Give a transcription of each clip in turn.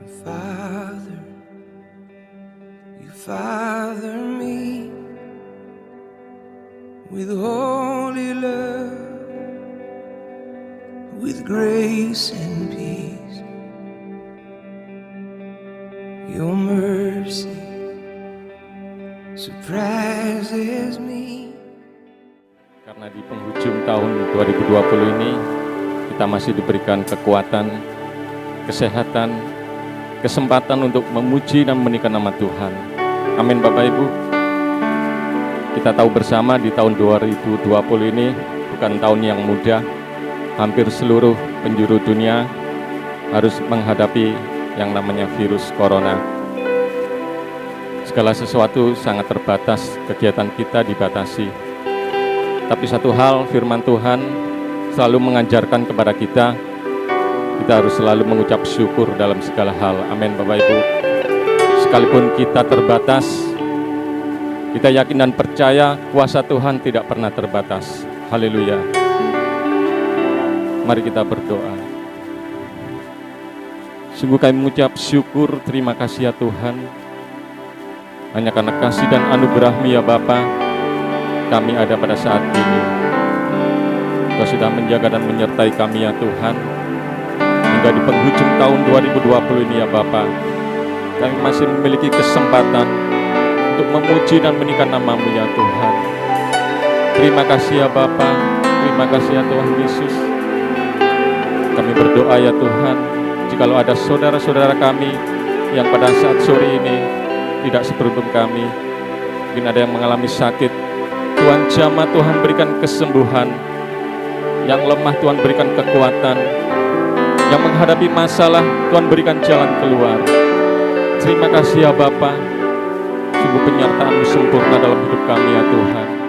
Father, you father me with holy love, with grace and peace. Your mercy surprises me. Karena di penghujung tahun 2020 ini kita masih diberikan kekuatan, kesehatan, kesempatan untuk memuji dan memuliakan nama Tuhan. Amin Bapak Ibu. Kita tahu bersama di tahun 2020 ini bukan tahun yang mudah. Hampir seluruh penjuru dunia harus menghadapi yang namanya virus corona. Segala sesuatu sangat terbatas, kegiatan kita dibatasi. Tapi satu hal, firman Tuhan selalu mengajarkan kepada kita harus selalu mengucap syukur dalam segala hal. Amin Bapak Ibu. Sekalipun kita terbatas, kita yakin dan percaya kuasa Tuhan tidak pernah terbatas. Haleluya. Mari kita berdoa. Sungguh kami mengucap syukur, terima kasih ya Tuhan. Hanya karena kasih dan anugerah-Mu ya Bapa, kami ada pada saat ini. Kau sudah menjaga dan menyertai kami ya Tuhan. Hingga di penghujung tahun 2020 ini ya Bapa, kami masih memiliki kesempatan untuk memuji dan menaikkan nama-Mu ya Tuhan. Terima kasih ya Bapa, terima kasih ya Tuhan Yesus. Kami berdoa ya Tuhan, jikalau ada saudara-saudara kami yang pada saat sore ini tidak seberuntung kami, mungkin ada yang mengalami sakit, Tuhan jamah, Tuhan berikan kesembuhan. Yang lemah Tuhan berikan kekuatan, yang menghadapi masalah Tuhan berikan jalan keluar. Terima kasih ya Bapa, sungguh penyertaan-Mu sempurna dalam hidup kami ya Tuhan.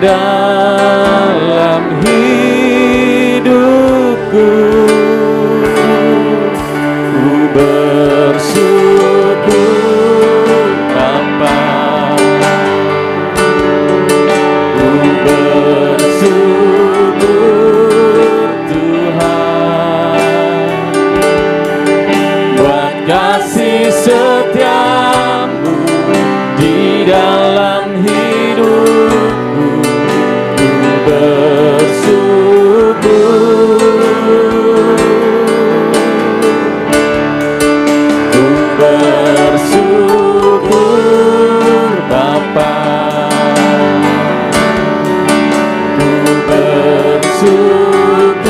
Dalam hidupku, ku bersyukur Bapa, ku bersyukur Tuhan, buat kasih setia-Mu di dalam hidupku. Bersyukur Bapa, ku bersyukur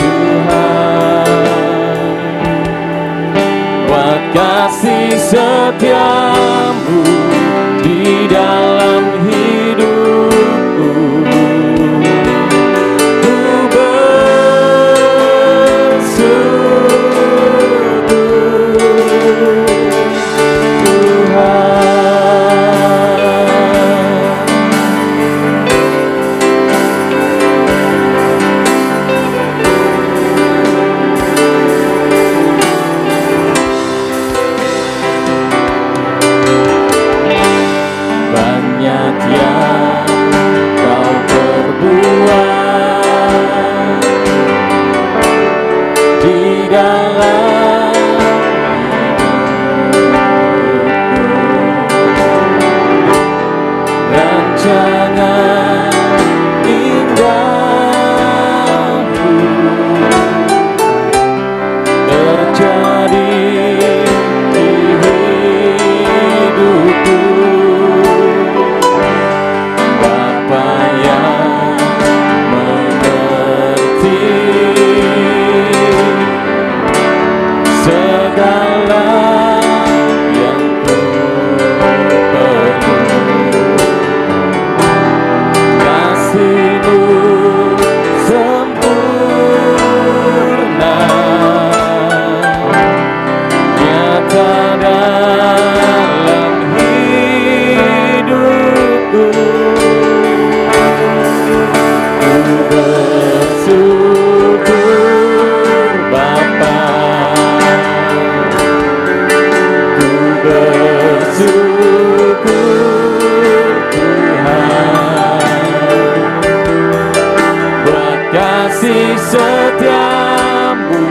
Tuhan, buat kasih setia-Mu di dalam hidupku. dalam rancangan indahmu terjadi di hidupku. Bapa yang mengerti segala yang ku perlu, kasih-Mu sempurna nyata dalam hidupku. Ku bersyukur Bapa, ku bersyukur Tuhan buat kasih setiamu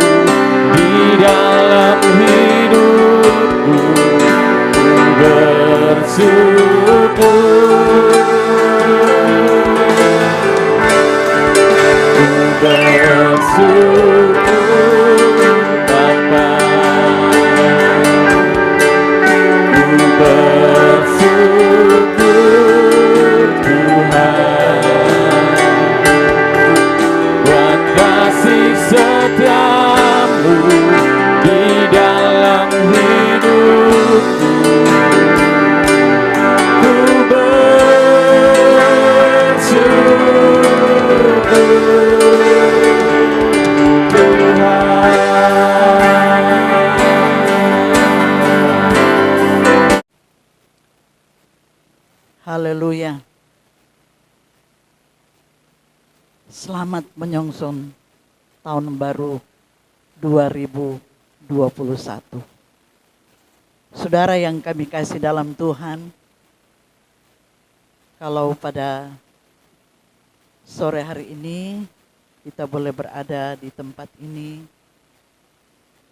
di dalam hidupku. Ku bersyukur, ku bersyukur Bapa, ku bersyukur Tuhan buat kasih setiamu di dalam hidupku. Ku bersyukur Tuhan. Haleluya. Selamat menyongsong tahun baru 2021. Saudara yang kami kasih dalam Tuhan, kalau pada sore hari ini kita boleh berada di tempat ini,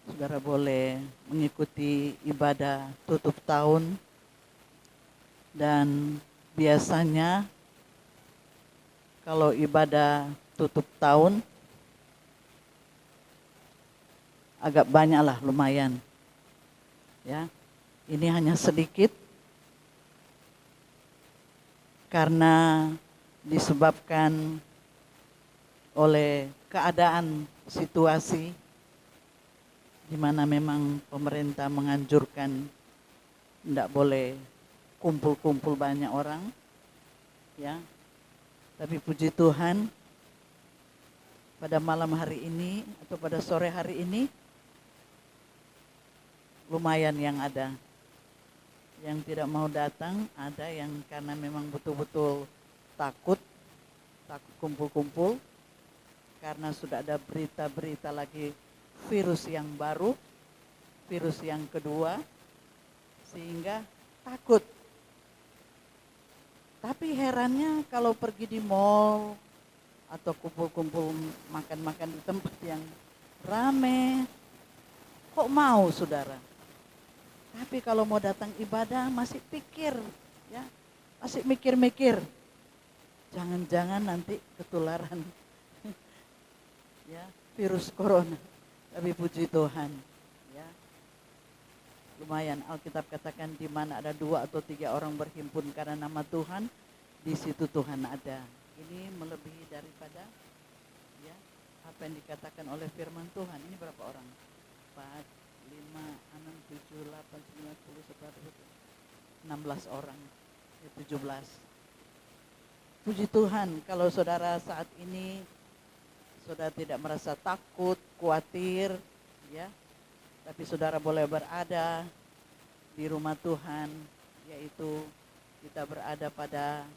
saudara boleh mengikuti ibadah tutup tahun. Dan biasanya kalau ibadah tutup tahun agak banyak lah, lumayan. Ya, ini hanya sedikit karena disebabkan oleh keadaan situasi di mana memang pemerintah menganjurkan tidak boleh kumpul-kumpul banyak orang, ya. Tapi puji Tuhan, pada malam hari ini atau pada sore hari ini lumayan yang ada. Yang tidak mau datang, ada yang karena memang betul-betul takut kumpul-kumpul karena sudah ada berita-berita lagi virus yang baru, virus yang kedua, sehingga takut. Tapi herannya kalau pergi di mall atau kumpul-kumpul makan-makan di tempat yang rame, kok mau saudara? Tapi kalau mau datang ibadah masih pikir, ya, masih mikir-mikir. Jangan-jangan nanti ketularan ya, virus corona. Tapi puji Tuhan, ya. Lumayan, Alkitab katakan di mana ada 2 atau 3 orang berhimpun karena nama Tuhan, di situ Tuhan ada. Ini melebihi daripada ya apa yang dikatakan oleh firman Tuhan. Ini berapa orang? 4, 5, 6, 7, 8, 9, 10, 11, 16 orang. 17. Puji Tuhan, kalau saudara saat ini saudara tidak merasa takut, khawatir, ya. Tapi saudara boleh berada di rumah Tuhan, yaitu kita berada pada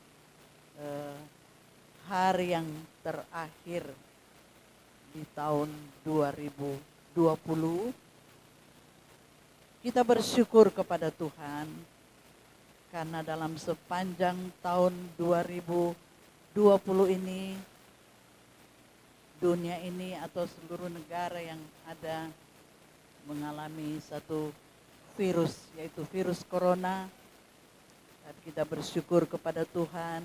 hari yang terakhir di tahun 2020. Kita bersyukur kepada Tuhan karena dalam sepanjang tahun 2020 ini dunia ini atau seluruh negara yang ada mengalami satu virus, yaitu virus corona. Dan kita bersyukur kepada Tuhan,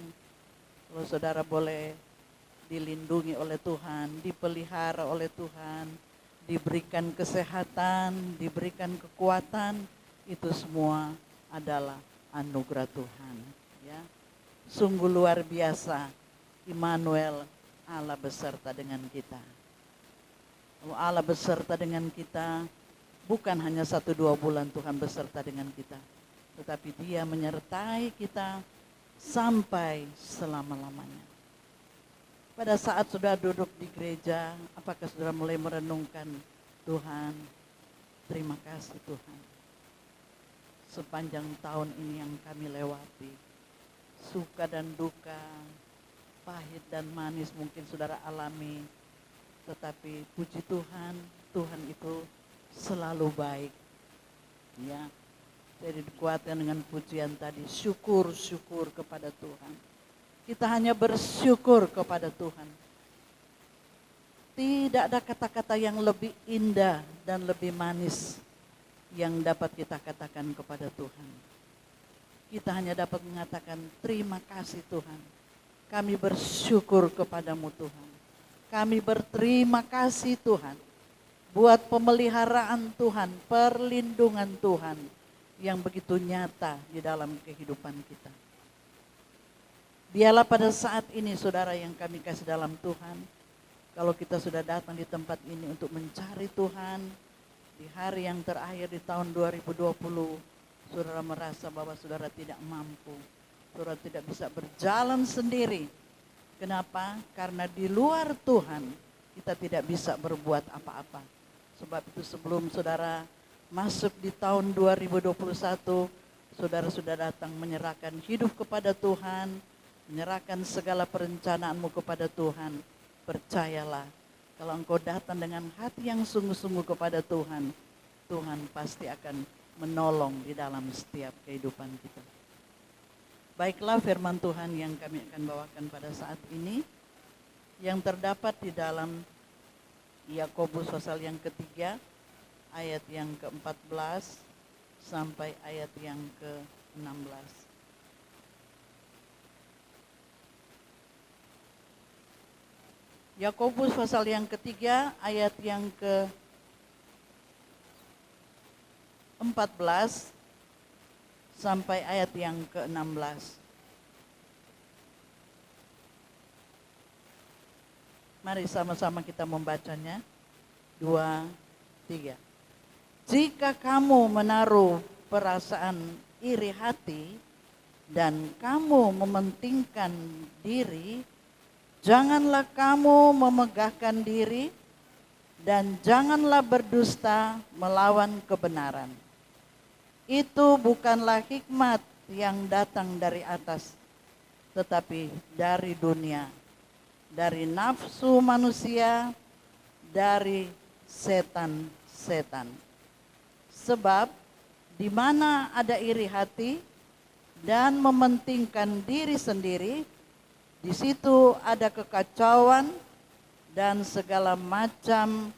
kalau saudara boleh dilindungi oleh Tuhan, dipelihara oleh Tuhan, diberikan kesehatan, diberikan kekuatan, itu semua adalah anugerah Tuhan. Ya, sungguh luar biasa, Immanuel, Allah beserta dengan kita. Allah beserta dengan kita, bukan hanya 1-2 bulan Tuhan beserta dengan kita, tetapi Dia menyertai kita sampai selama-lamanya. Pada saat sudah duduk di gereja, apakah saudara mulai merenungkan, Tuhan, terima kasih Tuhan. Sepanjang tahun ini yang kami lewati, suka dan duka, pahit dan manis mungkin saudara alami, tetapi puji Tuhan, Tuhan itu selalu baik. Ya, jadi dikuatkan dengan pujian tadi, syukur kepada Tuhan. Kita hanya bersyukur kepada Tuhan. Tidak ada kata-kata yang lebih indah dan lebih manis yang dapat kita katakan kepada Tuhan. Kita hanya dapat mengatakan terima kasih Tuhan. Kami bersyukur kepadamu Tuhan. Kami berterima kasih Tuhan buat pemeliharaan Tuhan, perlindungan Tuhan yang begitu nyata di dalam kehidupan kita. Biarlah pada saat ini saudara yang kami kasih dalam Tuhan, kalau kita sudah datang di tempat ini untuk mencari Tuhan di hari yang terakhir di tahun 2020, saudara merasa bahwa saudara tidak mampu, saudara tidak bisa berjalan sendiri. Kenapa? Karena di luar Tuhan kita tidak bisa berbuat apa-apa. Sebab itu sebelum saudara masuk di tahun 2021, saudara sudah datang menyerahkan hidup kepada Tuhan, menyerahkan segala perencanaanmu kepada Tuhan. Percayalah, kalau engkau datang dengan hati yang sungguh-sungguh kepada Tuhan, Tuhan pasti akan menolong di dalam setiap kehidupan kita. Baiklah firman Tuhan yang kami akan bawakan pada saat ini, yang terdapat di dalam Yakobus pasal yang ketiga, ayat yang ke-14 sampai ayat yang ke-16. Yakobus pasal yang ketiga ayat yang ke-14 sampai ayat yang ke-16. Mari sama-sama kita membacanya. 2, 3. Jika kamu menaruh perasaan iri hati dan kamu mementingkan diri, janganlah kamu memegahkan diri dan janganlah berdusta melawan kebenaran. Itu bukanlah hikmat yang datang dari atas, tetapi dari dunia, dari nafsu manusia, dari setan-setan. Sebab di mana ada iri hati dan mementingkan diri sendiri, di situ ada kekacauan dan segala macam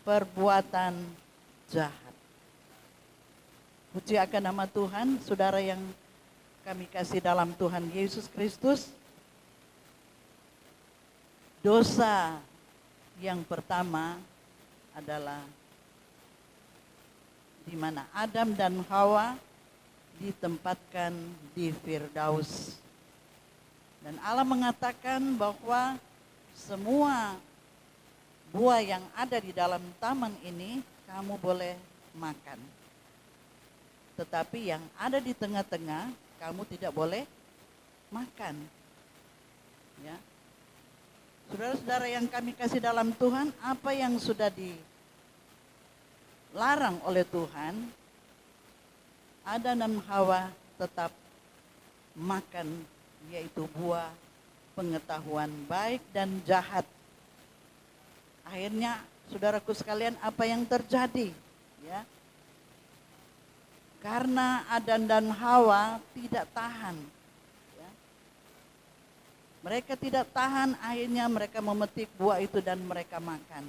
perbuatan jahat. Puji akan nama Tuhan, saudara yang kami kasih dalam Tuhan Yesus Kristus. Dosa yang pertama adalah di mana Adam dan Hawa ditempatkan di Firdaus. Dan Allah mengatakan bahwa semua buah yang ada di dalam taman ini kamu boleh makan. Tetapi yang ada di tengah-tengah kamu tidak boleh makan. Ya. Saudara-saudara yang kami kasih dalam Tuhan, apa yang sudah dilarang oleh Tuhan, Adam dan Hawa tetap makan, yaitu buah pengetahuan baik dan jahat. Akhirnya saudaraku sekalian, apa yang terjadi? Ya, karena Adam dan Hawa tidak tahan, ya, Mereka tidak tahan, akhirnya mereka memetik buah itu dan mereka makan.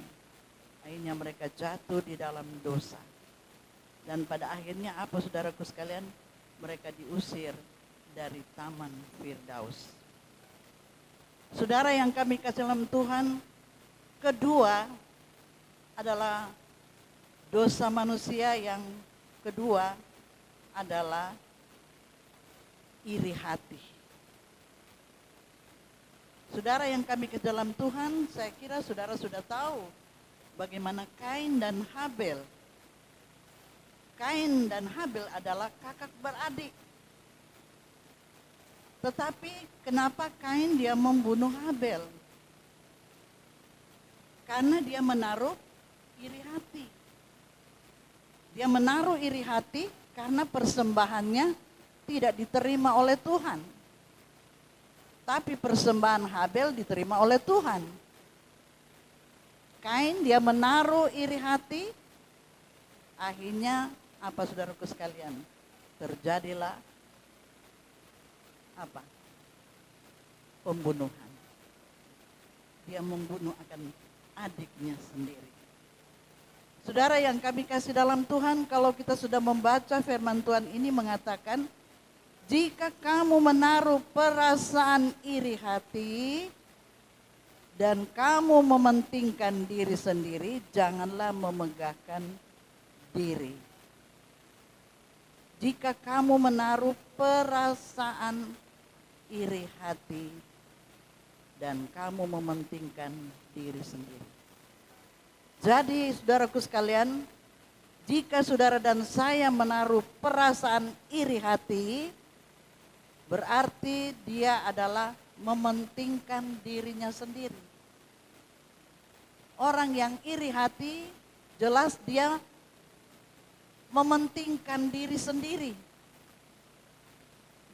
Akhirnya mereka jatuh di dalam dosa. Dan pada akhirnya apa saudaraku sekalian? Mereka diusir dari Taman Firdaus. Saudara yang kami kasih dalam Tuhan, kedua adalah dosa manusia yang kedua adalah iri hati. Saudara yang kami ke dalam Tuhan, saya kira saudara sudah tahu bagaimana Kain dan Habel. Kain dan Habel adalah kakak beradik. Tetapi kenapa Kain dia membunuh Habel? Karena dia menaruh iri hati. Dia menaruh iri hati karena persembahannya tidak diterima oleh Tuhan. Tapi persembahan Habel diterima oleh Tuhan. Kain dia menaruh iri hati, akhirnya apa saudaraku sekalian? Terjadilah apa? Pembunuhan. Dia membunuh akan adiknya sendiri. Saudara yang kami kasih dalam Tuhan, kalau kita sudah membaca firman Tuhan ini mengatakan, jika kamu menaruh perasaan iri hati dan kamu mementingkan diri sendiri, janganlah memegahkan diri. Jika kamu menaruh perasaan iri hati dan kamu mementingkan diri sendiri. Jadi saudaraku sekalian, jika saudara dan saya menaruh perasaan iri hati, berarti dia adalah mementingkan dirinya sendiri. Orang yang iri hati, jelas dia mementingkan diri sendiri.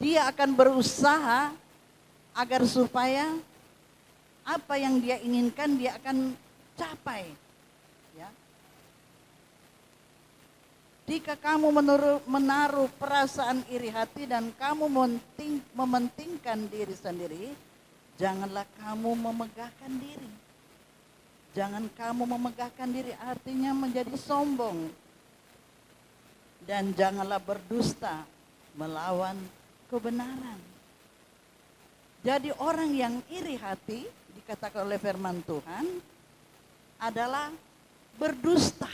Dia akan berusaha agar supaya apa yang dia inginkan dia akan capai. Ya. Jika kamu menaruh perasaan iri hati dan kamu mementingkan diri sendiri, janganlah kamu memegahkan diri. Jangan kamu memegahkan diri, artinya menjadi sombong. Dan janganlah berdusta melawan kebenaran. Jadi orang yang iri hati, dikatakan oleh firman Tuhan, adalah berdusta.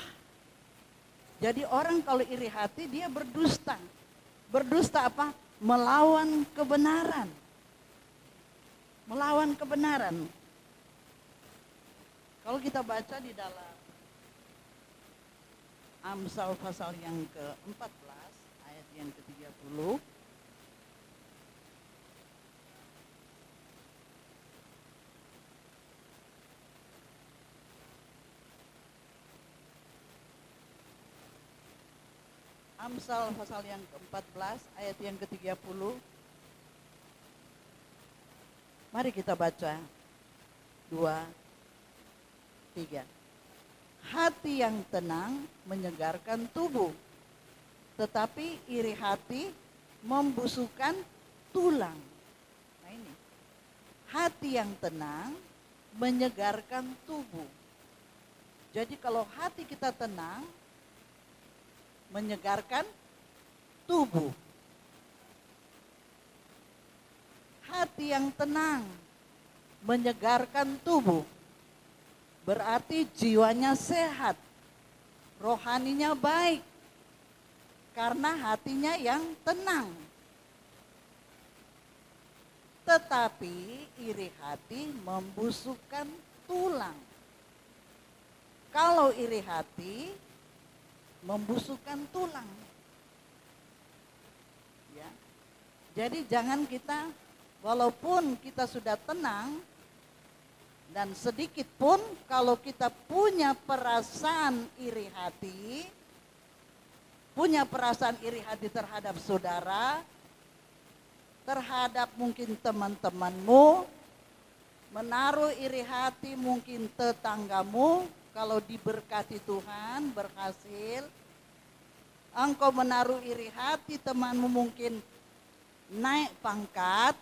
Jadi orang kalau iri hati dia berdusta. Berdusta apa? Melawan kebenaran. Melawan kebenaran. Kalau kita baca di dalam Amsal pasal yang ke-14 ayat yang ke-30. Amsal pasal yang ke-14 ayat yang ke-30. Mari kita baca 2, 3. Hati yang tenang menyegarkan tubuh, tetapi iri hati membusukkan tulang. Nah ini, hati yang tenang menyegarkan tubuh. Jadi kalau hati kita tenang, menyegarkan tubuh. Hati yang tenang menyegarkan tubuh. Berarti jiwanya sehat, rohaninya baik, karena hatinya yang tenang. Tetapi iri hati membusukkan tulang. Kalau iri hati membusukkan tulang. Ya. Jadi jangan kita, walaupun kita sudah tenang, dan sedikit pun kalau kita punya perasaan iri hati, punya perasaan iri hati terhadap saudara, terhadap mungkin teman-temanmu, menaruh iri hati mungkin tetanggamu, kalau diberkati Tuhan berhasil, engkau menaruh iri hati temanmu mungkin naik pangkat,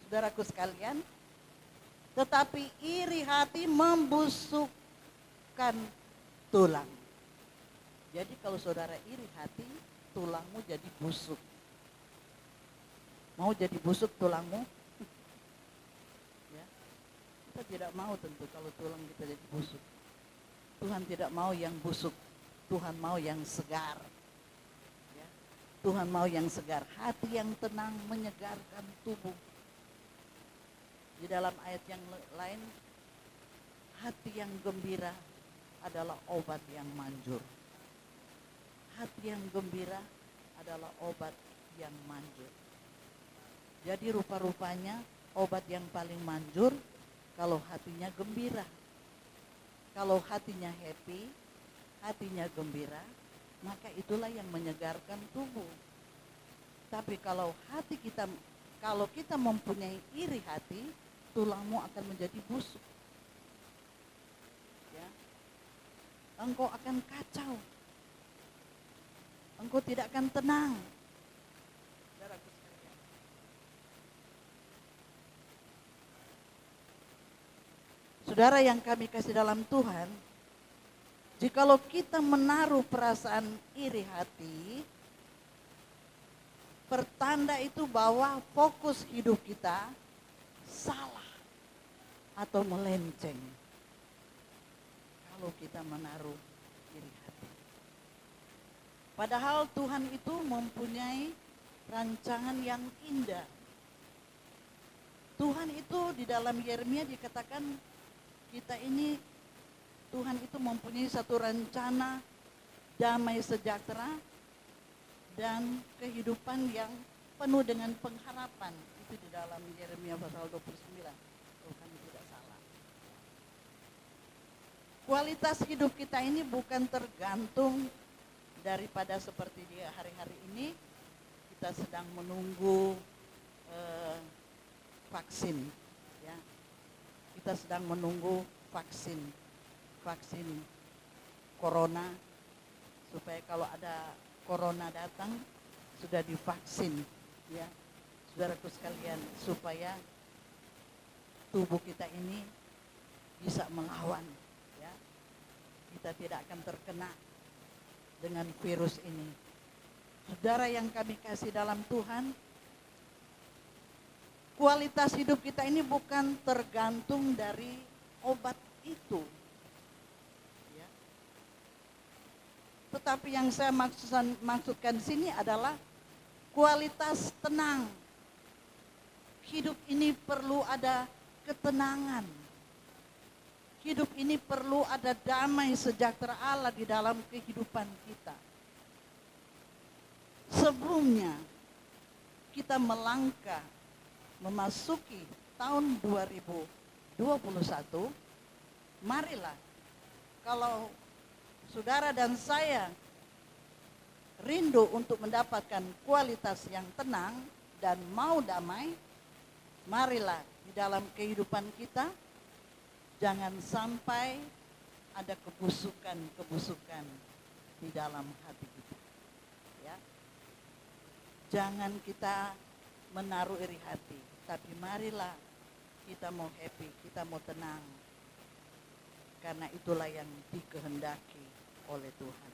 saudaraku sekalian. Tetapi iri hati membusukkan tulang. Jadi kalau saudara iri hati, tulangmu jadi busuk. Mau jadi busuk tulangmu? Ya. Kita tidak mau tentu kalau tulang kita jadi busuk. Tuhan tidak mau yang busuk. Tuhan mau yang segar. Ya. Tuhan mau yang segar. Hati yang tenang menyegarkan tubuh. Di dalam ayat yang lain, hati yang gembira adalah obat yang manjur. Hati yang gembira adalah obat yang manjur. Jadi rupa-rupanya obat yang paling manjur kalau hatinya gembira. Kalau hatinya happy, hatinya gembira, maka itulah yang menyegarkan tubuh. Tapi kalau kita mempunyai iri hati, tulangmu akan menjadi busuk. Ya. Engkau akan kacau. Engkau tidak akan tenang. Saudaraku sekalian. Saudara yang kami kasih dalam Tuhan, jikalau kita menaruh perasaan iri hati, pertanda itu bahwa fokus hidup kita salah atau melenceng. Kalau kita menaruh iri hati. Padahal Tuhan itu mempunyai rancangan yang indah. Tuhan itu di dalam Yeremia dikatakan Tuhan itu mempunyai satu rencana damai sejahtera dan kehidupan yang penuh dengan pengharapan. Itu di dalam Yeremia pasal 29, kalau kami tidak salah. Kualitas hidup kita ini bukan tergantung daripada seperti di hari-hari ini kita sedang menunggu vaksin, ya. Kita sedang menunggu vaksin corona, supaya kalau ada corona datang sudah divaksin, ya, saudaraku sekalian, supaya tubuh kita ini bisa melawan, ya. Kita tidak akan terkena dengan virus ini. Saudara yang kami kasih dalam Tuhan, kualitas hidup kita ini bukan tergantung dari obat itu. Ya. Tetapi yang saya maksudkan di sini adalah kualitas tenang. Hidup ini perlu ada ketenangan. Hidup ini perlu ada damai sejahtera Allah di dalam kehidupan kita. Sebelumnya kita melangkah memasuki tahun 2021, marilah kalau saudara dan saya rindu untuk mendapatkan kualitas yang tenang dan mau damai, marilah di dalam kehidupan kita jangan sampai ada kebusukan di dalam hati kita. Ya. Jangan kita menaruh iri hati, tapi marilah kita mau happy, kita mau tenang. Karena itulah yang dikehendaki oleh Tuhan.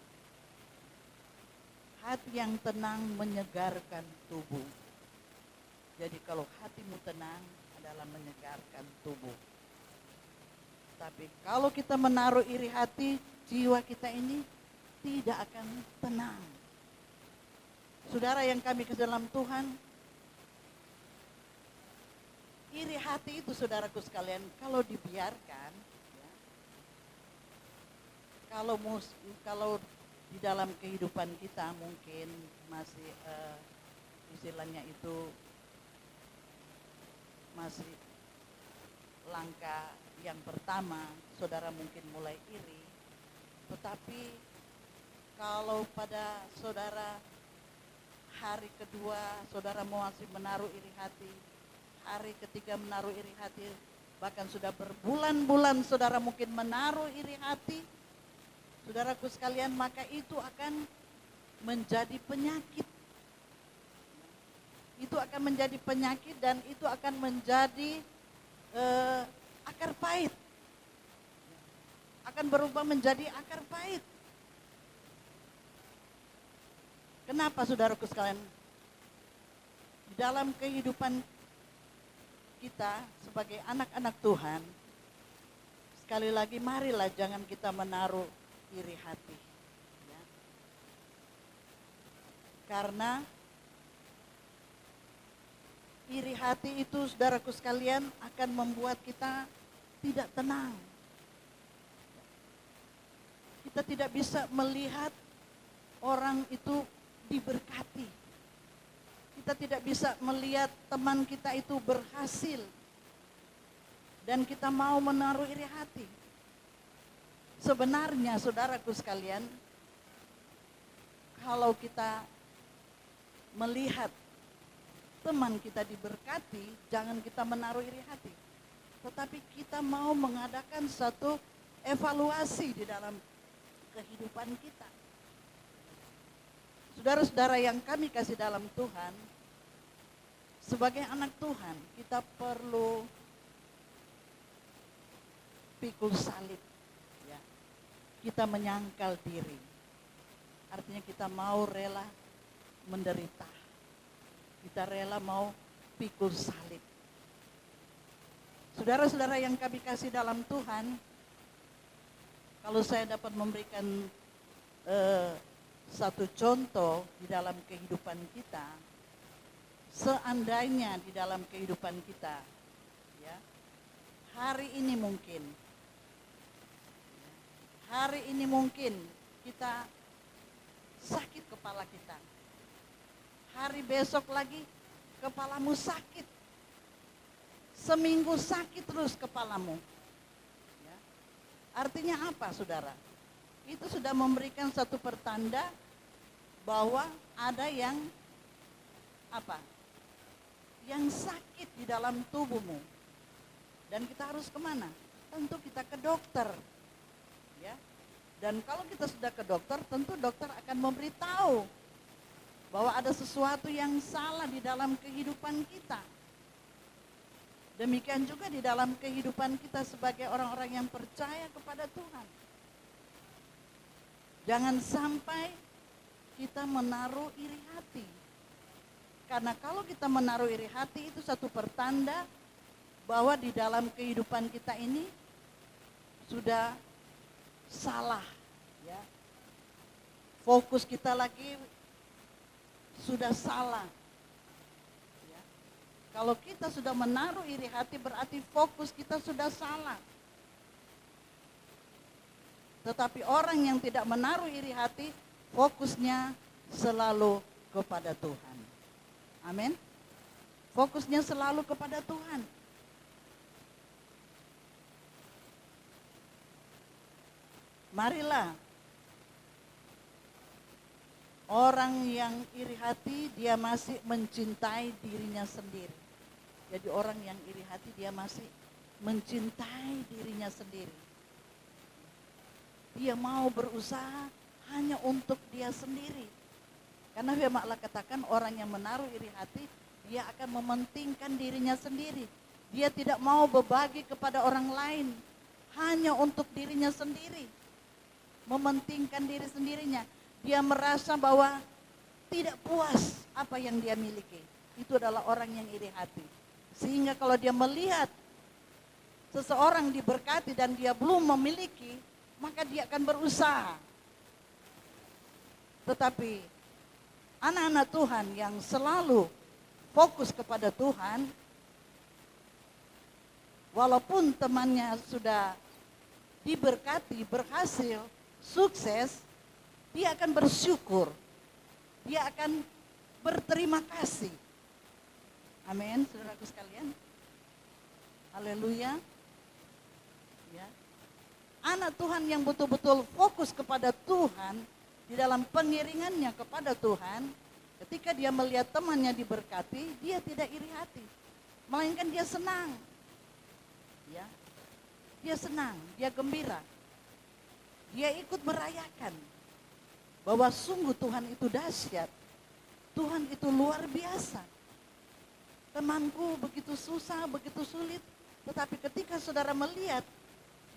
Hati yang tenang menyegarkan tubuh. Jadi kalau hatimu tenang adalah menyegarkan tubuh. Tapi kalau kita menaruh iri hati, jiwa kita ini tidak akan tenang. Saudara yang kami ke dalam Tuhan, iri hati itu saudaraku sekalian, kalau dibiarkan, ya, kalau di dalam kehidupan kita mungkin masih istilahnya itu masih langkah yang pertama, saudara mungkin mulai iri. Tetapi kalau pada saudara hari kedua saudara masih menaruh iri hati, hari ketiga menaruh iri hati, bahkan sudah berbulan-bulan saudara mungkin menaruh iri hati, saudaraku sekalian, maka itu akan menjadi penyakit. itu akan menjadi penyakit dan itu akan menjadi akar pahit. Akan berubah menjadi akar pahit. Kenapa saudaraku sekalian? Di dalam kehidupan kita sebagai anak-anak Tuhan, sekali lagi marilah jangan kita menaruh iri hati. Ya. Karena iri hati itu saudaraku sekalian akan membuat kita tidak tenang. Kita tidak bisa melihat orang itu diberkati. Kita tidak bisa melihat teman kita itu berhasil. Dan kita mau menaruh iri hati. Sebenarnya saudaraku sekalian, kalau kita melihat teman kita diberkati, jangan kita menaruh iri hati. Tetapi kita mau mengadakan satu evaluasi di dalam kehidupan kita. Saudara-saudara yang kami kasih dalam Tuhan, sebagai anak Tuhan, kita perlu pikul salib. Ya. Kita menyangkal diri. Artinya kita mau rela menderita. Kita rela mau pikul salib. Saudara-saudara yang kami kasih dalam Tuhan, kalau saya dapat memberikan satu contoh di dalam kehidupan kita, seandainya di dalam kehidupan kita, ya, hari ini mungkin kita sakit kepala kita, hari besok lagi kepalamu sakit, seminggu sakit terus kepalamu. Ya. Artinya apa, saudara? Itu sudah memberikan satu pertanda bahwa ada yang apa? Yang sakit di dalam tubuhmu. Dan kita harus kemana? Tentu kita ke dokter. Ya. Dan kalau kita sudah ke dokter, tentu dokter akan memberitahu bahwa ada sesuatu yang salah di dalam kehidupan kita. Demikian juga di dalam kehidupan kita sebagai orang-orang yang percaya kepada Tuhan. Jangan sampai kita menaruh iri hati. Karena kalau kita menaruh iri hati itu satu pertanda bahwa di dalam kehidupan kita ini sudah salah. Ya. Fokus kita lagi sudah salah. Ya. Kalau kita sudah menaruh iri hati berarti fokus kita sudah salah. Tetapi orang yang tidak menaruh iri hati, fokusnya selalu kepada Tuhan. Amin. Fokusnya selalu kepada Tuhan. Marilah orang yang iri hati dia masih mencintai dirinya sendiri. Jadi orang yang iri hati dia masih mencintai dirinya sendiri. Dia mau berusaha hanya untuk dia sendiri. Karena firman Allah katakan orang yang menaruh iri hati, dia akan mementingkan dirinya sendiri. Dia tidak mau berbagi kepada orang lain, hanya untuk dirinya sendiri. Mementingkan diri sendirinya. Dia merasa bahwa tidak puas apa yang dia miliki. Itu adalah orang yang iri hati. Sehingga kalau dia melihat seseorang diberkati dan dia belum memiliki, maka dia akan berusaha. Tetapi anak-anak Tuhan yang selalu fokus kepada Tuhan, walaupun temannya sudah diberkati, berhasil, sukses, dia akan bersyukur. Dia akan berterima kasih. Amin, saudaraku sekalian. Haleluya. Ya. Anak Tuhan yang betul-betul fokus kepada Tuhan, di dalam pengiringannya kepada Tuhan, ketika dia melihat temannya diberkati, dia tidak iri hati, melainkan dia senang. Ya. Dia senang, dia gembira. Dia ikut merayakan bahwa sungguh Tuhan itu dahsyat. Tuhan itu luar biasa. temanku begitu susah, begitu sulit. Tetapi ketika saudara melihat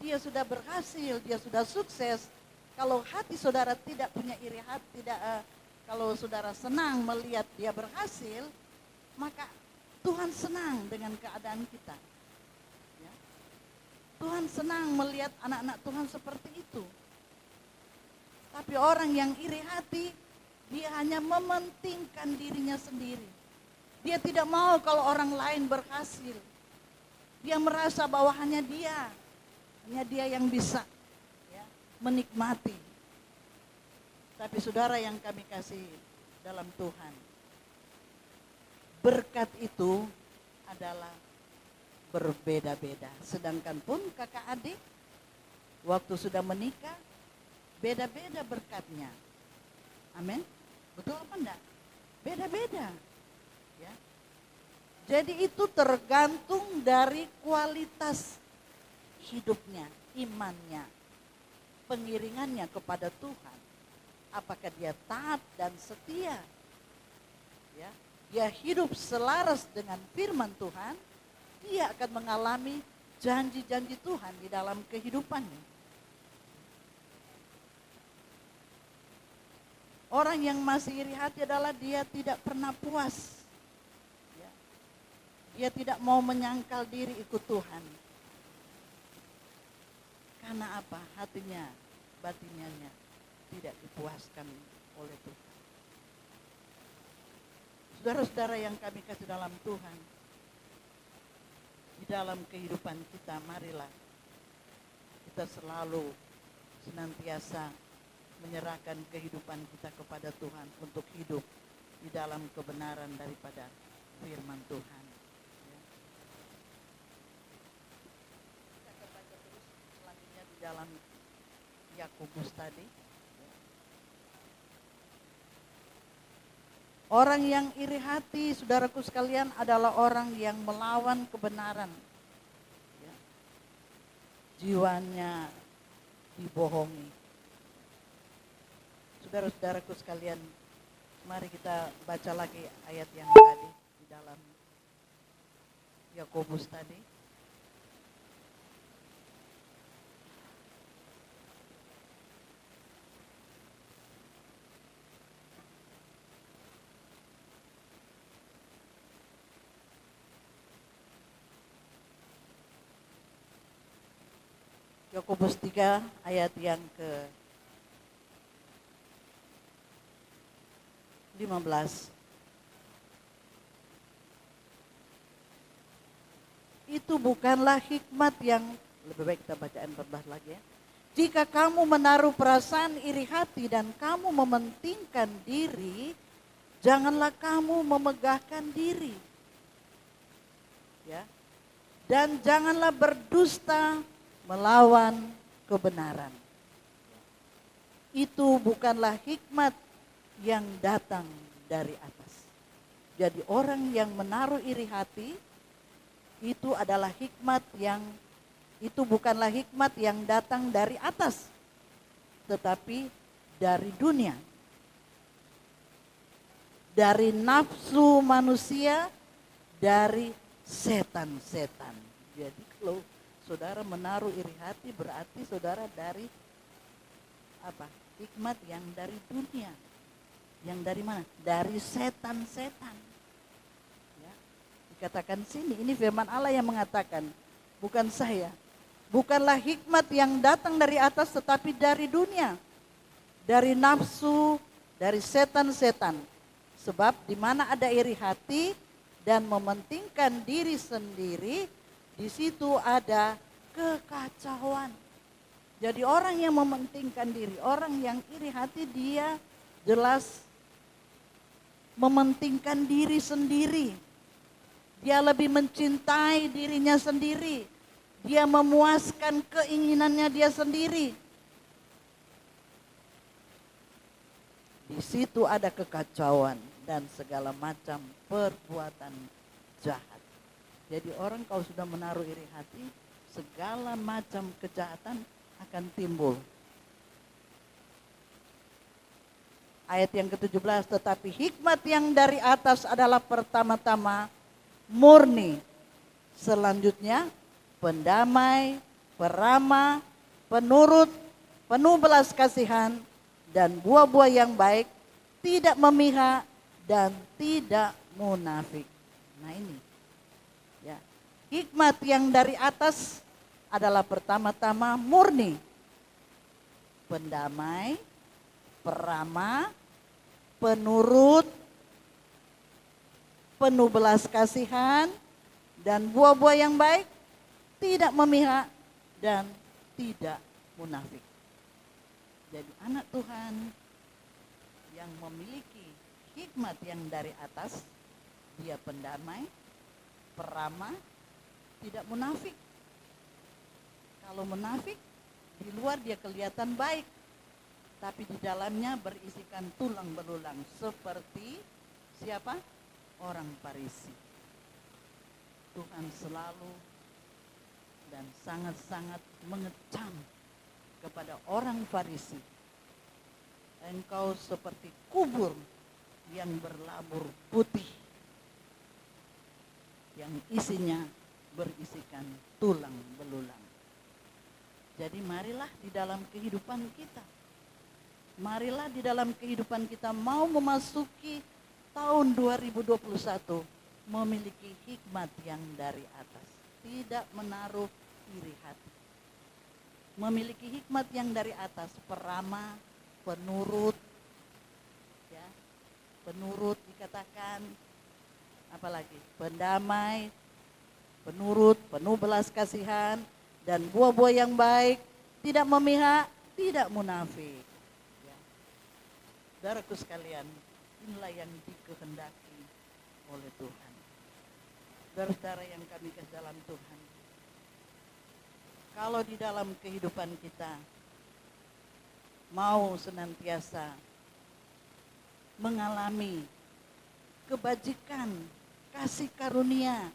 dia sudah berhasil, dia sudah sukses. Kalau hati saudara tidak punya iri hati, kalau saudara senang melihat dia berhasil, maka Tuhan senang dengan keadaan kita. Ya. Tuhan senang melihat anak-anak Tuhan seperti itu. Tapi orang yang iri hati, dia hanya mementingkan dirinya sendiri. Dia tidak mau kalau orang lain berhasil. Dia merasa bahwa hanya dia yang bisa ya, menikmati. Tapi saudara yang kami kasih dalam Tuhan, berkat itu adalah berbeda-beda. Sedangkan pun kakak adik, waktu sudah menikah, beda-beda berkatnya. Amin. Betul apa enggak? Beda-beda. Ya. Jadi itu tergantung dari kualitas hidupnya, imannya, pengiringannya kepada Tuhan. Apakah dia taat dan setia? Ya, dia hidup selaras dengan firman Tuhan, dia akan mengalami janji-janji Tuhan di dalam kehidupannya. Orang yang masih iri hati adalah dia tidak pernah puas. Ya. Dia tidak mau menyangkal diri ikut Tuhan. Karena apa? Hatinya, batinnya tidak dipuaskan oleh Tuhan. Saudara-saudara yang kami kasih dalam Tuhan, di dalam kehidupan kita, marilah kita selalu senantiasa menyerahkan kehidupan kita kepada Tuhan untuk hidup di dalam kebenaran daripada firman Tuhan. Ya. Kita akan baca terus selanjutnya di dalam Yakobus tadi. Orang yang iri hati, saudaraku sekalian, adalah orang yang melawan kebenaran. Ya. Jiwanya dibohongi. Saudara-saudaraku sekalian, mari kita baca lagi ayat yang tadi di dalam Yakobus tadi. Yakobus 3 ayat yang ke 15. Itu bukanlah hikmat yang, lebih baik kita baca 14 lagi ya. Jika kamu menaruh perasaan iri hati dan kamu mementingkan diri, janganlah kamu memegahkan diri. Ya. Dan janganlah berdusta melawan kebenaran. Itu bukanlah hikmat yang datang dari atas. Jadi orang yang menaruh iri hati itu adalah hikmat yang itu bukanlah hikmat yang datang dari atas, tetapi dari dunia. Dari nafsu manusia, dari setan-setan. Jadi kalau saudara menaruh iri hati berarti saudara dari apa? Hikmat yang dari dunia. Yang dari mana? Dari setan-setan. Ya. Dikatakan sini, ini firman Allah yang mengatakan, bukan saya. Bukanlah hikmat yang datang dari atas tetapi dari dunia. Dari nafsu, dari setan-setan. Sebab di mana ada iri hati dan mementingkan diri sendiri, di situ ada kekacauan. Jadi orang yang mementingkan diri, orang yang iri hati, dia jelas mementingkan diri sendiri. Dia lebih mencintai dirinya sendiri. Dia memuaskan keinginannya dia sendiri. Di situ ada kekacauan dan segala macam perbuatan jahat. Jadi orang kalau sudah menaruh iri hati, segala macam kejahatan akan timbul. Ayat yang ke-17, tetapi hikmat yang dari atas adalah pertama-tama murni. Selanjutnya pendamai, peramah, penurut, penuh belas kasihan, dan buah-buah yang baik, tidak memihak dan tidak munafik. Nah ini, ya, hikmat yang dari atas adalah pertama-tama murni, pendamai, peramah, penurut, penuh belas kasihan, dan buah-buah yang baik, tidak memihak dan tidak munafik. Jadi anak Tuhan yang memiliki hikmat yang dari atas, dia pendamai, peramah, tidak munafik. Kalau munafik, di luar dia kelihatan baik, tapi di dalamnya berisikan tulang belulang seperti siapa? Orang Farisi. Tuhan selalu dan sangat-sangat mengecam kepada orang Farisi. Engkau seperti kubur yang berlabur putih, yang isinya berisikan tulang belulang. Jadi marilah di dalam kehidupan kita, marilah di dalam kehidupan kita mau memasuki tahun 2021 memiliki hikmat yang dari atas, tidak menaruh iri hati. Memiliki hikmat yang dari atas, peramah, penurut, ya, penurut dikatakan, apalagi pendamai, penurut, penuh belas kasihan, dan buah-buah yang baik, tidak memihak, tidak munafik. Ya. Saudaraku sekalian, inilah yang dikehendaki oleh Tuhan. Saudara-saudara yang kami kasih dalam Tuhan, kalau di dalam kehidupan kita mau senantiasa mengalami kebajikan, kasih karunia,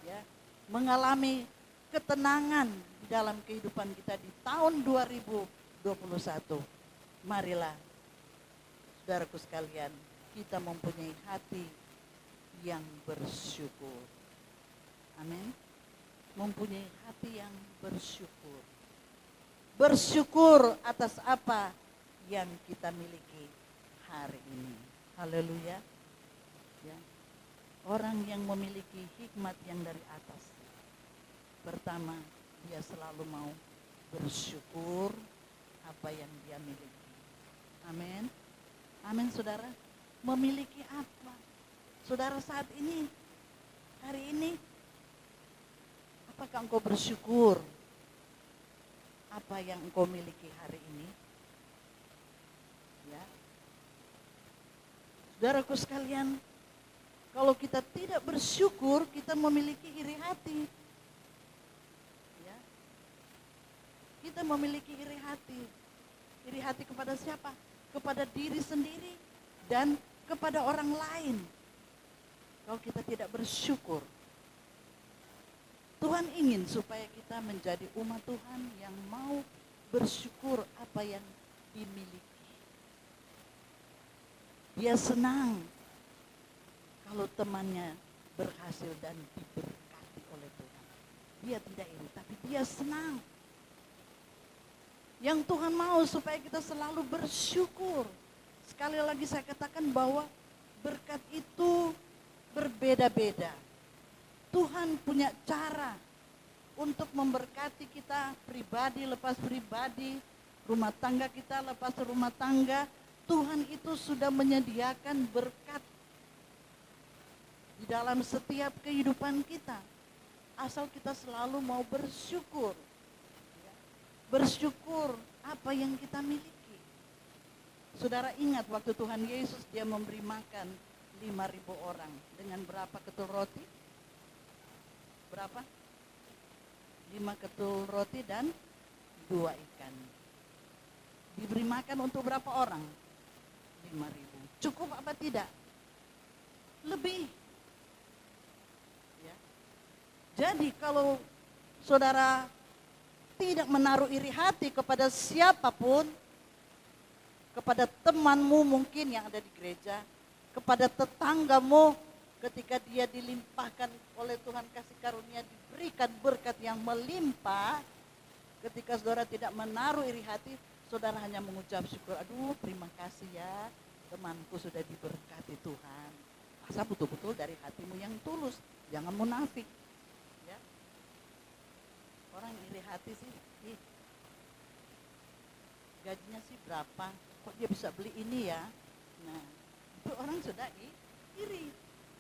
ya, mengalami ketenangan di dalam kehidupan kita di tahun 2021, marilah saudaraku sekalian, kita mempunyai hati yang bersyukur. Amin. Mempunyai hati yang bersyukur. Bersyukur atas apa yang kita miliki hari ini. Haleluya. Ya. Orang yang memiliki hikmat yang dari atas, pertama, dia selalu mau bersyukur apa yang dia miliki. Amin. Amin, saudara. Memiliki apa? Saudara saat ini, hari ini, apakah engkau bersyukur apa yang engkau miliki hari ini? Ya. Saudaraku sekalian, kalau kita tidak bersyukur, kita memiliki iri hati. Ya. Kita memiliki iri hati. Iri hati kepada siapa? Kepada diri sendiri dan kepada orang lain. Kalau kita tidak bersyukur, Tuhan ingin supaya kita menjadi umat Tuhan yang mau bersyukur apa yang dimiliki. Dia senang kalau temannya berhasil dan diberkati oleh Tuhan. Dia tidak iri, tapi dia senang. Yang Tuhan mau supaya kita selalu bersyukur. Sekali lagi saya katakan bahwa berkat itu berbeda-beda. Tuhan punya cara untuk memberkati kita pribadi lepas pribadi, rumah tangga kita lepas rumah tangga. Tuhan itu sudah menyediakan berkat di dalam setiap kehidupan kita. Asal kita selalu mau bersyukur. Bersyukur apa yang kita miliki. Saudara ingat waktu Tuhan Yesus dia memberi makan 5.000 orang dengan berapa ketul roti? Berapa? 5 ketul roti dan 2 ikan. Diberi makan untuk berapa orang? 5.000. Cukup apa tidak? Lebih. Ya. Jadi kalau saudara tidak menaruh iri hati kepada siapapun, kepada temanmu mungkin yang ada di gereja, kepada tetanggamu, ketika dia dilimpahkan oleh Tuhan kasih karunia, diberikan berkat yang melimpah, ketika saudara tidak menaruh iri hati, saudara hanya mengucap syukur, aduh terima kasih ya, temanku sudah diberkati Tuhan. Asal betul-betul dari hatimu yang tulus, jangan munafik. Ya. Orang iri hati sih, gajinya sih berapa, kok dia bisa beli ini ya. Nah, itu orang sudah iri.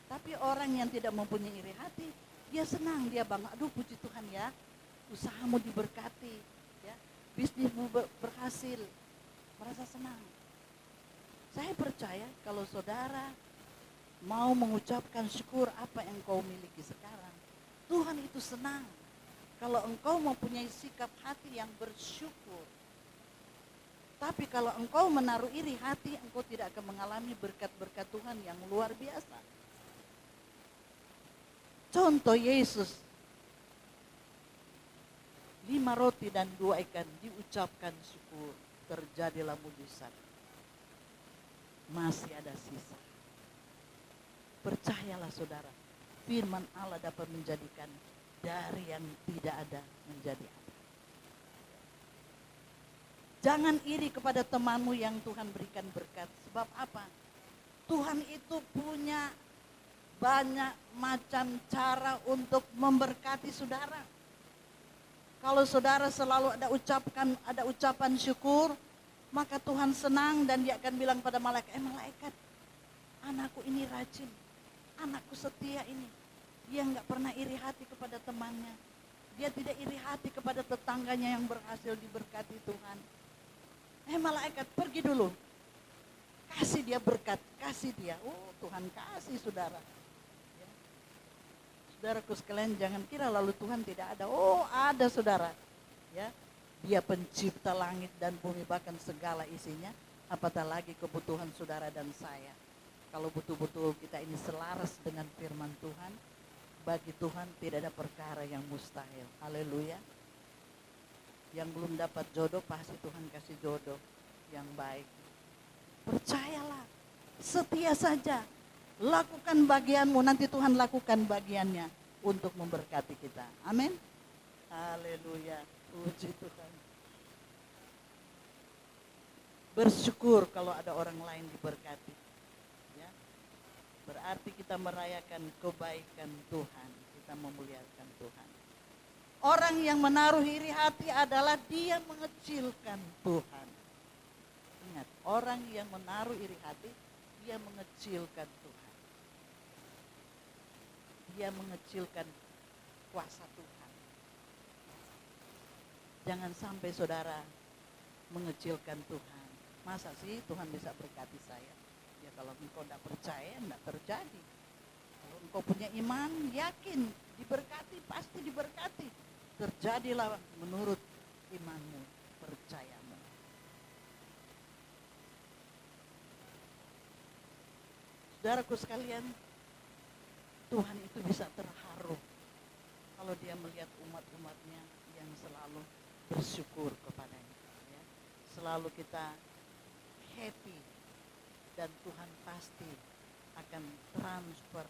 Tapi orang yang tidak mempunyai iri hati, dia senang, dia bangga, aduh puji Tuhan ya, usahamu diberkati, ya, bisnismu berhasil, merasa senang. Saya percaya kalau saudara mau mengucapkan syukur apa yang kau miliki sekarang, Tuhan itu senang. Kalau engkau mempunyai sikap hati yang bersyukur. Tapi kalau engkau menaruh iri hati, engkau tidak akan mengalami berkat-berkat Tuhan yang luar biasa. Contoh Yesus, 5 roti dan 2 ikan diucapkan syukur, terjadilah mujizat. Masih ada sisa. Percayalah saudara, firman Allah dapat menjadikan dari yang tidak ada menjadi ada. Jangan iri kepada temanmu yang Tuhan berikan berkat. Sebab apa? Tuhan itu punya banyak macam cara untuk memberkati saudara. Kalau saudara selalu ada ucapan syukur, maka Tuhan senang dan dia akan bilang pada malaikat, malaikat, anakku ini rajin, anakku setia ini. Dia nggak pernah iri hati kepada temannya. Dia tidak iri hati kepada tetangganya yang berhasil diberkati Tuhan. Malaikat pergi dulu, kasih dia berkat, kasih dia. Oh Tuhan kasih saudara. Ya. Saudaraku sekalian, jangan kira lalu Tuhan tidak ada. Oh ada saudara. Ya, dia pencipta langit dan bumi bahkan segala isinya. Apatah lagi kebutuhan saudara dan saya. Kalau betul-betul kita ini selaras dengan firman Tuhan, bagi Tuhan tidak ada perkara yang mustahil. Haleluya. Yang belum dapat jodoh, pasti Tuhan kasih jodoh yang baik. Percayalah, setia saja. Lakukan bagianmu, nanti Tuhan lakukan bagiannya untuk memberkati kita. Amin. Haleluya. Puji Tuhan. Bersyukur kalau ada orang lain diberkati. Ya. Berarti kita merayakan kebaikan Tuhan. Kita memuliakan Tuhan. Orang yang menaruh iri hati adalah dia mengecilkan Tuhan. Ingat, orang yang menaruh iri hati, dia mengecilkan Tuhan. Dia mengecilkan kuasa Tuhan. Jangan sampai saudara mengecilkan Tuhan. Masa sih Tuhan bisa berkati saya? Ya kalau engkau tidak percaya, tidak terjadi. Kalau engkau punya iman, yakin diberkati, pasti diberkati. Terjadilah menurut imanmu, percayamu. Saudaraku sekalian, Tuhan itu bisa terharu kalau dia melihat umat-umatnya yang selalu bersyukur kepadanya. Ya. Selalu kita happy dan Tuhan pasti akan transfer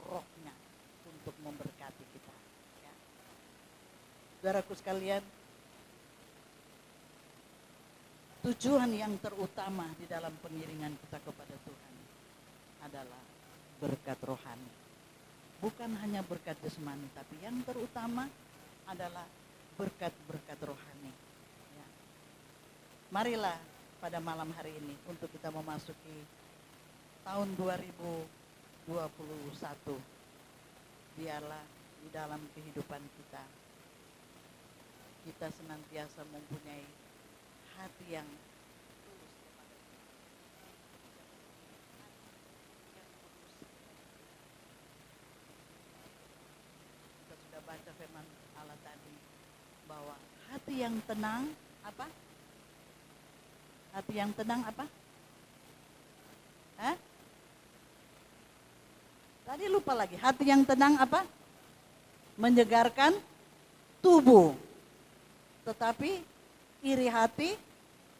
rohnya untuk memberkati kita. Saudaraku sekalian, tujuan yang terutama di dalam pengiringan kita kepada Tuhan adalah berkat rohani. Bukan hanya berkat jasmani, tapi yang terutama adalah berkat-berkat rohani. Ya. Marilah pada malam hari ini untuk kita memasuki tahun 2021. Biarlah di dalam kehidupan kita senantiasa mempunyai hati yang tulus kepada Kita sudah baca firman Allah tadi bahwa hati yang tenang apa? Hati yang tenang apa? Hah? Tadi lupa lagi. Hati yang tenang apa? Menyegarkan tubuh. Tetapi iri hati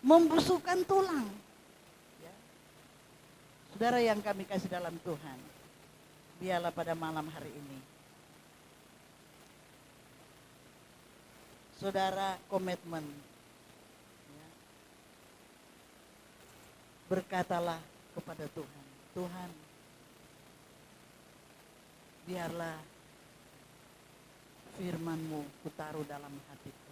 membusukkan tulang. Ya. Saudara yang kami kasih dalam Tuhan, biarlah pada malam hari ini saudara komitmen, ya, berkatalah kepada Tuhan, Tuhan, biarlah firman-Mu kutaruh dalam hatiku.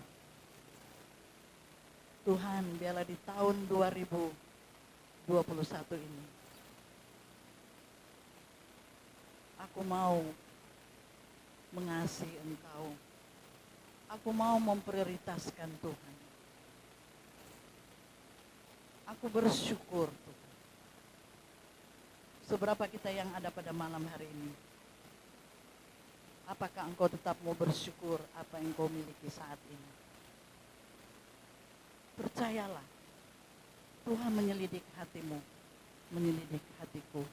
Tuhan, biarlah di tahun 2021 ini aku mau mengasihi Engkau. Aku mau memprioritaskan Tuhan. Aku bersyukur Tuhan. Seberapa kita yang ada pada malam hari ini? Apakah engkau tetap mau bersyukur apa yang kau miliki saat ini? Percayalah, Tuhan menyelidik hatimu, menyelidik hatiku.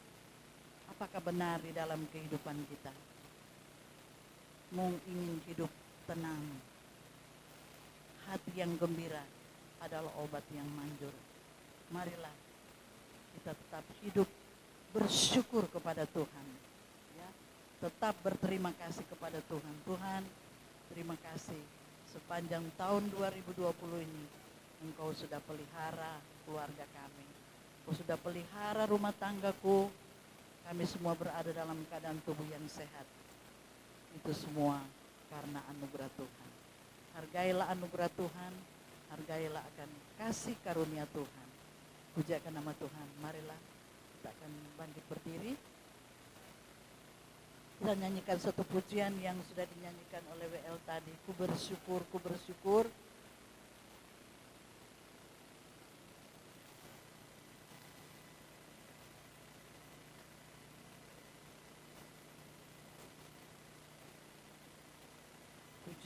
Apakah benar di dalam kehidupan kita? Mau ingin hidup tenang. Hati yang gembira adalah obat yang manjur. Marilah kita tetap hidup bersyukur kepada Tuhan. Ya, tetap berterima kasih kepada Tuhan. Tuhan, terima kasih sepanjang tahun 2020 ini Engkau sudah pelihara keluarga kami. Engkau sudah pelihara rumah tanggaku. Kami semua berada dalam keadaan tubuh yang sehat. Itu semua karena anugerah Tuhan. Hargailah anugerah Tuhan, hargailah akan kasih karunia Tuhan. Pujakan nama Tuhan. Marilah kita akan bangkit berdiri. Kita nyanyikan satu pujian yang sudah dinyanyikan oleh WL tadi. Ku bersyukur, ku bersyukur.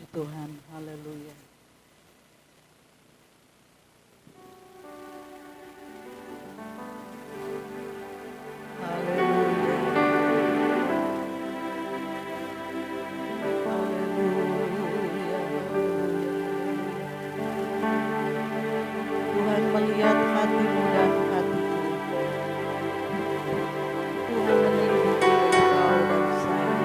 Tuhan, haleluya. Haleluya. Haleluya. Tuhan melihat hatimu dan hatiku. Tuhan menyelidiki engkau dan saya.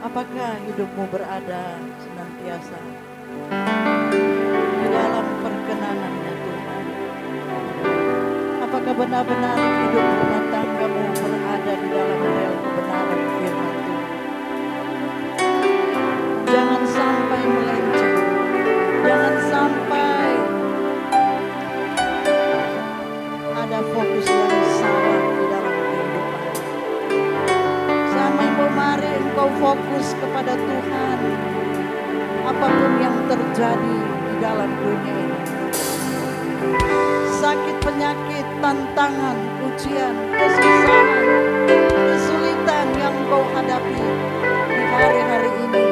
Apakah hidupmu berada senantiasa di dalam perkenanannya Tuhan? Apakah benar-benar hidup rumah tanggamu berada di dalam rel kebenaran firman Tuhan? Jangan sampai melenceng, jangan sampai ada fokus yang salah di dalam kehidupan. Sampai mari engkau fokus kepada Tuhan. Apapun yang terjadi di dalam dunia ini, sakit, penyakit, tantangan, ujian, kesusahan, kesulitan yang kau hadapi di hari-hari ini,